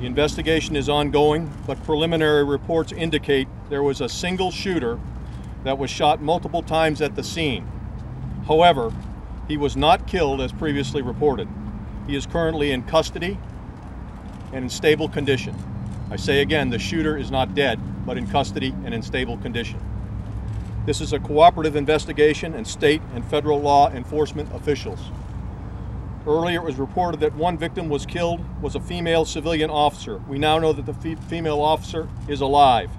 The investigation is ongoing, but preliminary reports indicate there was a single shooter that was shot multiple times at the scene. However, he was not killed as previously reported. He is currently in custody and in stable condition. I say again, the shooter is not dead, but in custody and in stable condition. This is a cooperative investigation, and state and federal law enforcement officials. Earlier, it was reported that one victim was killed was a female civilian officer. We now know that the female officer is alive,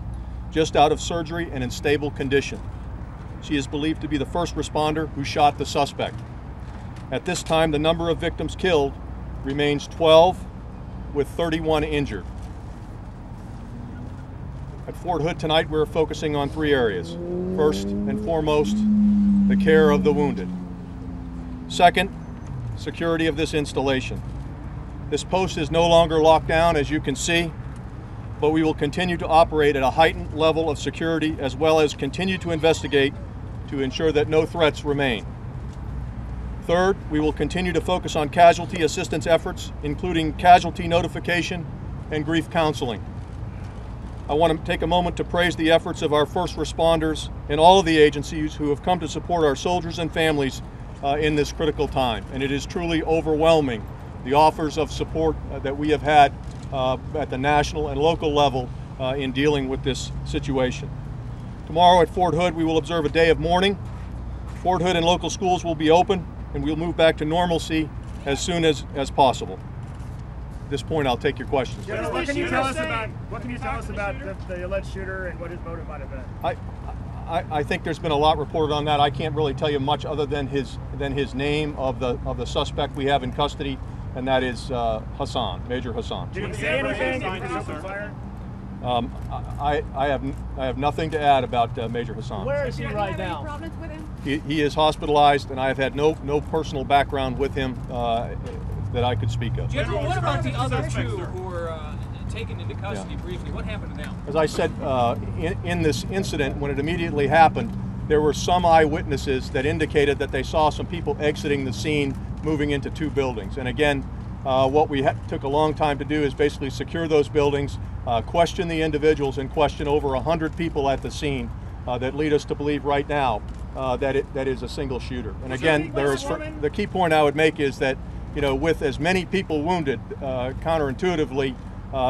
just out of surgery and in stable condition. She is believed to be the first responder who shot the suspect. At this time, the number of victims killed remains 12, with 31 injured. At Fort Hood tonight, we're focusing on 3 areas. First and foremost, the care of the wounded. Second, security of this installation. This post is no longer locked down, as you can see, but we will continue to operate at a heightened level of security, as well as continue to investigate to ensure that no threats remain. Third, we will continue to focus on casualty assistance efforts, including casualty notification and grief counseling. I want to take a moment to praise the efforts of our first responders and all of the agencies who have come to support our soldiers and families in this critical time. And it is truly overwhelming, the offers of support that we have had at the national and local level in dealing with this situation. Tomorrow at Fort Hood, we will observe a day of mourning. Fort Hood and local schools will be open, and we'll move back to normalcy as soon as possible. At this point, I'll take your questions. General, what can you tell us about the alleged shooter and what his motive might have been? I think there's been a lot reported on that. I can't really tell you much other than his name of the suspect we have in custody, and that is Hassan, Major Hassan. Did he say anything? Did he open fire? I have nothing to add about Major Hassan. Where is he right now? Any problems with him? He is hospitalized, and I have had no personal background with him that I could speak of. General, what about the other 2 who were taken into custody briefly? What happened to them? As I said, in this incident, when it immediately happened, there were some eyewitnesses that indicated that they saw some people exiting the scene, moving into 2 buildings. And again, what we took a long time to do is basically secure those buildings, question the individuals, and question over 100 people at the scene that lead us to believe right now that is a single shooter. And again, the key point I would make is that, you know, with as many people wounded, counterintuitively,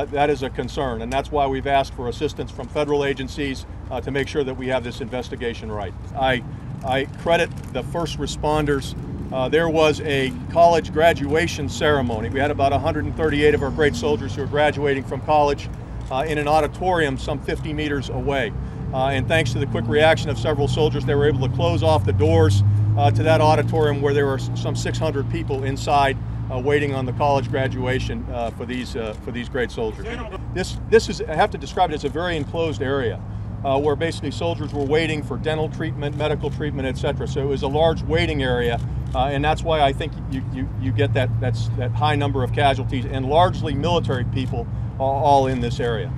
that is a concern, and that's why we've asked for assistance from federal agencies to make sure that we have this investigation right. I credit the first responders. There was a college graduation ceremony. We had about 138 of our great soldiers who are graduating from college in an auditorium some 50 meters away. And thanks to the quick reaction of several soldiers, they were able to close off the doors to that auditorium where there were some 600 people inside waiting on the college graduation for these great soldiers. This is, I have to describe it as a very enclosed area where basically soldiers were waiting for dental treatment, medical treatment, etc. So it was a large waiting area, and that's why I think you get that high number of casualties, and largely military people all in this area.